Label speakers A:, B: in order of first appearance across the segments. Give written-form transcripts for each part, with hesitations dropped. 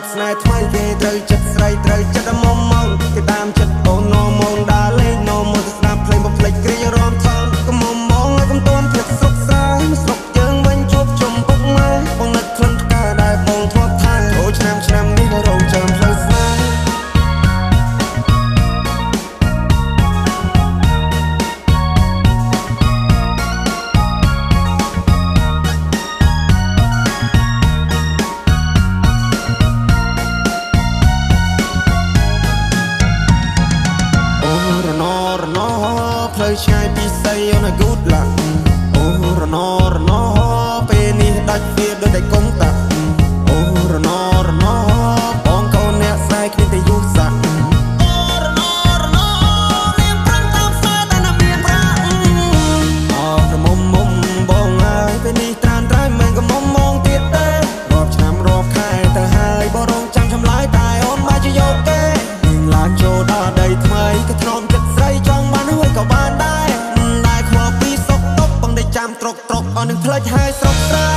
A: บស្នេហ៍ថ្មីគេត្រូវចិត្តស្រីត្រូវចិត្តមុំមកគេតាមចិត្តអូននមងដើរលេងនមទៅស្ដាប់ភ្លេងបំភ្លេចគ្រារំថងកុំមុំមកឲ្យកុំទាន់ភាពសុខសាយស្រុកយើងវិញជួបជុំពុកម៉ែបងនឹកក្លិនផ្កាដែលបងធ្លាប់ថែអូឆ្នាំនេះរងចាំផ្លូវស្នេហ៍ផ្លូវឆ្ងាយពីស័យអូន good luck អូរណពេលនេះដាច់វាដូចតែកុំតាអូរណបងកូនអ្នកស្រីគ្នាតែយុសាអូរណនាងប្រាំតាមផ្សារតែណាមានប្រាក់អោក្រមុំបងហើយពេលនេះត្រានត្រៃមិនក៏មុំមងទៀតទេរាប់ឆ្នាំរាប់ខែទៅហើយបងរងចាំឆ្លើយតែអូនមកជាយកទេនាងឡើងចូលដល់ដីថ្មីក៏ធ្នមចិត្តស្រីចង់បានហើយក៏បានដែរខ្វល់ពីសុកតុកបងได้ចាំត្រុកអស់នឹងផ្លេចហើយស្រុកស្រែ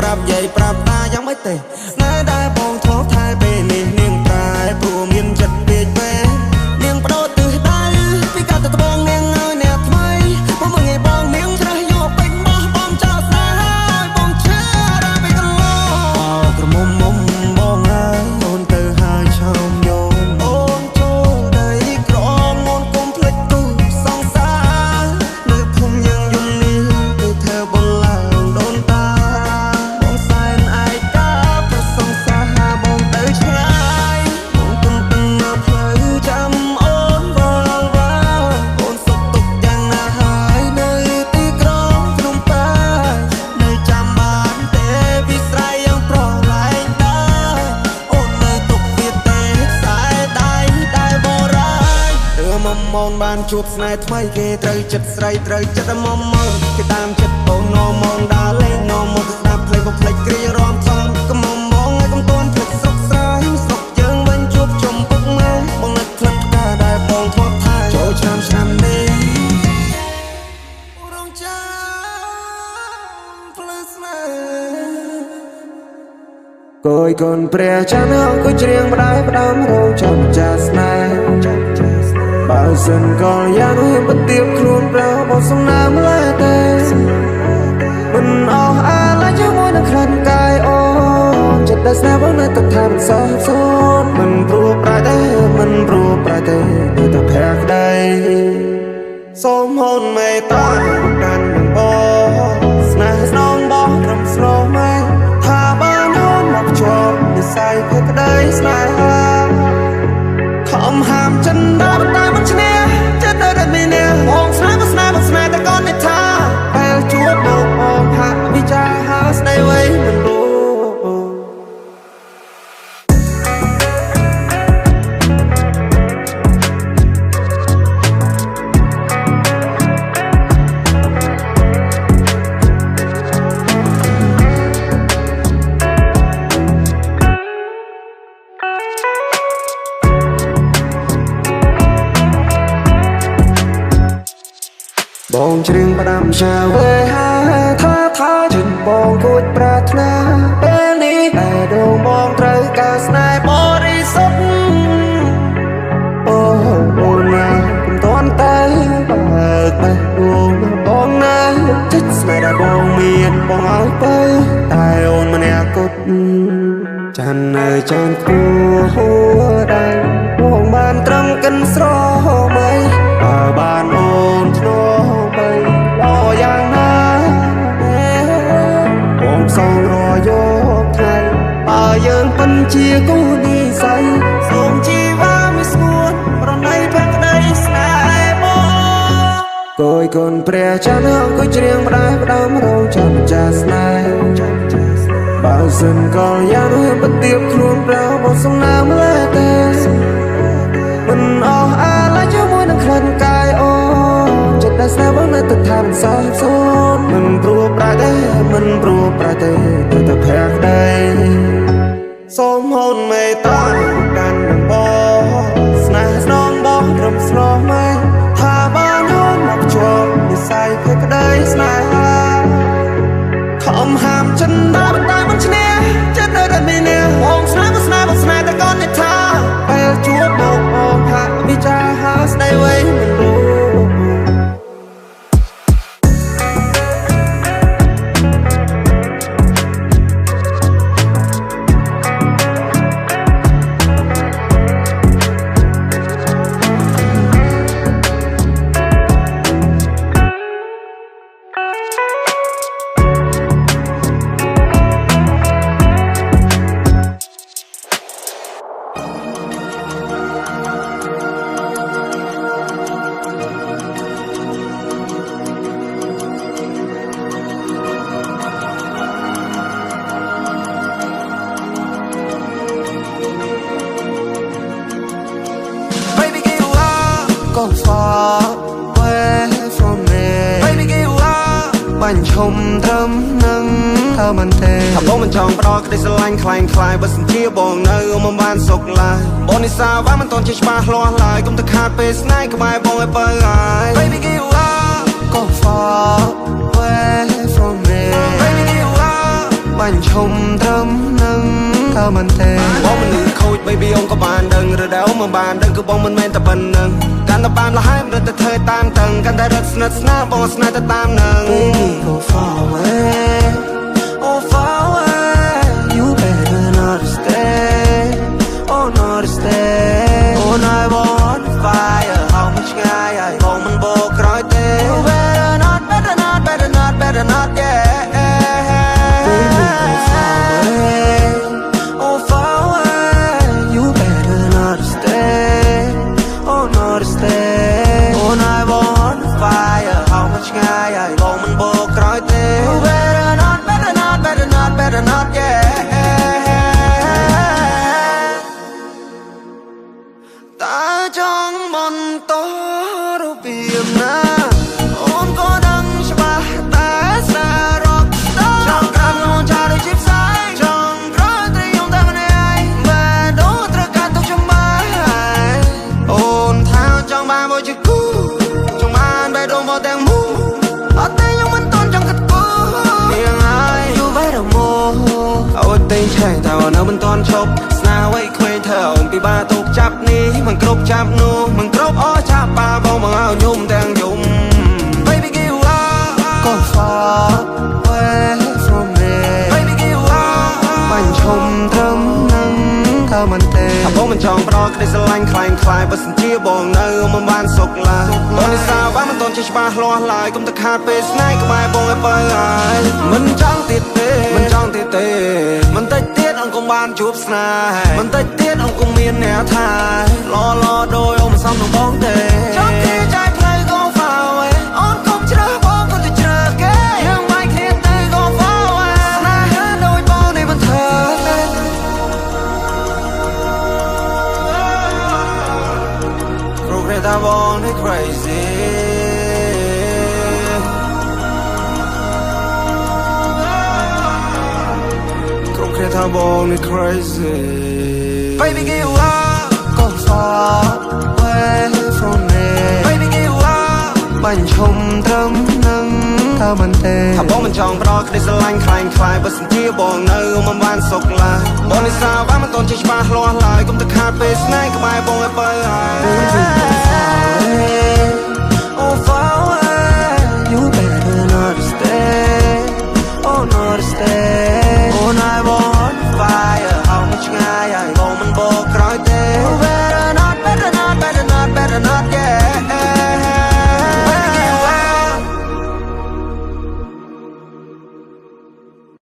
A: ប្រាប់យាយប្រាប់តាយ៉ាងម៉េចទេណែដែលបងធ្លាប់ថែពេលនេះនាងប្រែព្រោះមានចិត្តពេកវែងនាងបដូរទិសដៅពីកាត់ទៅត្បូងនាងឲ្យអ្នកថ្មីមកមើលឲ្យបងនាងច្រេះយកពេញបោះបងចោលស្នេហ៍ហើយបងឈឺរ៉ាពីកន្លងក្រមុំបងហើយអូនទៅហើយឆោមយោនអូនចូលដីក្រមអូនគុំភ្លេចទូសងសារនៅភូមិយើងយំនេះគឺធ្វើបងឡើងដូនតាមបានជួបស្នេហ៍ថ្មីគេត្រូវចិត្តស្រីត្រូវចិត្តមុំមកគេតាមចិត្តអូននមងដើរលេងនមទៅស្ដាប់ភ្លេងបំភ្លេចគ្រារំថងកុំមុំមកឲ្យកុំទាន់ភ្លេចស្រុកស្រែស្រុកយើងវិញជួបជុំពុកម៉ែបងនឹកក្លិនផ្កាដែលបងធ្លាប់ថែចូលឆ្នាំនេះរងចាំផ្លូវស្នេហ៍គយកូនព្រះចានអង្គុយច្រៀងផ្ដើមរងចាំចាស្នេហ៍បើសិនក៏យ៉ាងហ៊ានបទៀបខ្លួនប្រោបងសំណាមលែទេមិនអស់អាឡ័យជាមួយនឹងក្លិនកាយអូនចិត្តដែលស្នេហ៍បងនៅតែថាមិនសោះសូនមិនព្រោះប្រែទេនៅតែភ័ក្រក្ដីសូមហូនមេត្តាកាន់នឹងបងស្នេហ៍ស្នងបងត្រឹមស្រស់ម៉ែថាបានអូនមកជាប់និស័យភ័ក្រក្ដីស្នេហាខំហាមចិនដល់តែមិនឈ្នះចិត្តដែលមានអ្នកបងស្នេហ៍តែកូននេះថាពេលជួបមកបងហាក់វិចារហើយស្ដីអ្វីមិនรู้បងច្រៀងផ្ដាំចាវេហាថាចិត្តបងគួចប្រាថ្នាពេលនេះតែដងបងត្រូវការស្នេហ៍បរិសុទ្ធអូណាកុំតន់តែបើកបេះដូងបងណាចិត្តស្នេហ៍ដែលបងមានបងឲ្យទៅតែអូនម្នាក់គត់ចាននៅចានគួហួដែរបងបានត្រឹមកិនស្រមៃបើបានអូនធ្នោបីល្អយ៉ាងណាបងសងរយកថ្ងៃបើយើងពិនជាគូនិស័យសូមជីវ៉ាមិនស្ងួនប្រណីភក្តីស្នេហ៍បងគ កូនព្រះច័ន្ទអង្គុយច្រៀងផ្ដាយផ្ដាំរងចាំម្ចាស់ស្នេហ៍បើសិនកលយ៉ាងនោះបទៀបខ្លួនប្រោមកសំណាមលែតែមិនអស់អាឡ័យជាមួយនឹងក្លិនកាយអូចិត្តដែលស្នេហ៍បងនៅតែថាមិនសោះសូនមិនព្រោះប្រែទេមិនព្រោះប្រែទេតែភ័ក្រក្ដីសូមហូនមេត្តាកាន់ដំបងស្នេហ៍ស្នងបងរំស្នងម៉ែថាបានហូនមកជាប់និស័យភ័ក្រក្ដីស្នេហាខំហាមចិនតែមិនតែមិនឈ្នះចិត្តនៅតែមានអ្នកបងស្នេហ៍ស្នេហ៍បងស្នេហ៍តែគាត់និយាយពេលជួបមកបងហាក់វិចារហាស្ដីវែងមិនรู้Go far away from me Baby give up បាញ់ឈុំត្រឹមនឹងធ្វើមិនទេថាបងមិនចង់ផ្ដោតក្តីស្រឡាញ់ខ្លាំងខ្លាយបើសិនជាបងនៅមិនបានសុខឡើយបងនិសាវ៉ាមិនតន់ជាច្បាស់លាស់ឡើយកុំទៅខាតពេលស្នេហ៍ក្បែរបងឲ្យបើហើយ Baby give up Go far away from me Baby give up បាញ់ឈុំត្រឹមនឹងធ្វើមិនទេបងមិនខូច Baby អូនក៏បានដឹងឬដែលអូនមិនបានដឹងគឺបងមិនមែនតែប៉ុណ្្នឹងកាន់តែបានលះហើយមិនទៅធ្វើតាមតឹងកាន់តែរត់ស្និទ្ធស្នាលបងស្នេហ៍ទៅតាមនឹង Baby go far away Oh far away You better not stay Oh not stay Oh I want fire How much ឆ្ងាយហើយបងមិនបោកក្រោយទេ You better not better not better not better not yeah Baby go far away Oh far away You better not stay Oh not stay Oh I want fire How much ឆ្ងាយហើយបងមិនបោកក្រោយទេ You better not better not better not better not yeah តើចង់មន្តរូបៀមណាអូនក៏ដឹងច្បាស់តែសារកចង់ក្រាបខ្លួនចាដូចជាផ្សាយចង់ក្រោយត្រីយំតែម្នាក់បែរដូរត្រូវការទុកចំបាយអូនថាចង់បានមកជាគូចង់បានបែរដូរមកទាំងមូអត់តែខ្ញុំមិនតន់ចង់កាត់គូយ៉ាងហើយយូរបែរមកអូនតែឆែកតែនៅមិនតន់ឈប់ស្នាវ័យក្មេងធ្វើអូនពិបាកទុកចាប់នេះមិនគ្រប់ចាប់នោះមិនគ្រប់អស់ចាប់បាបងមកឲ្យយំទាំងយំ Baby give up Go far away from me Baby give up បាញ់ឈុំត្រឹមនឹងធ្វើមិនទេថាបងមិនចង់ផ្ដោតក្តីស្រឡាញ់ខ្លាំងខ្លាយបើសិនជាបងនៅមិនបានសុខឡើយបងនិសាវ៉ាមិនតន់ជាច្បាស់លាស់ឡើយកុំទៅខាតពេលស្នេហ៍ក្បែរបងឲ្យបើហើយមិនចង់ទៀតទេមិនចង់ទៀតទេមិនតិចទៀតអង្គុំបានជួបស្នេហ៍មិនតិចទៀតអង្គុំមានអ្នកថាឡឡដោយអូនមិនសមនឹងបងទេចង់គេចែកផ្លូវ Go far away អូនគុំជ្រើសបងក៏ទៅជ្រើសគេយើងបែកគ្នាទៅ Go far away ស្នេហ៍ដោយបងនេះមិនធ្វើទេគ្រូគេថាបងនេះ crazy Create a bone crazy Baby give up Go far away from me Baby give up បាញ់ឈុំត្រឹមនឹងធ្វើមិនទេថាបងមិនចង់ផ្ដោតក្តីស្រឡាញ់ខ្លាំងខ្លាយបើសិនជាបងនៅមិនបានសុខឡើយបងនិសាវ៉ាមិនតន់ជាច្បាស់លាស់ឡើយកុំទៅខាតពេលស្នេហ៍ក្បែរបងឲ្យបើហើយ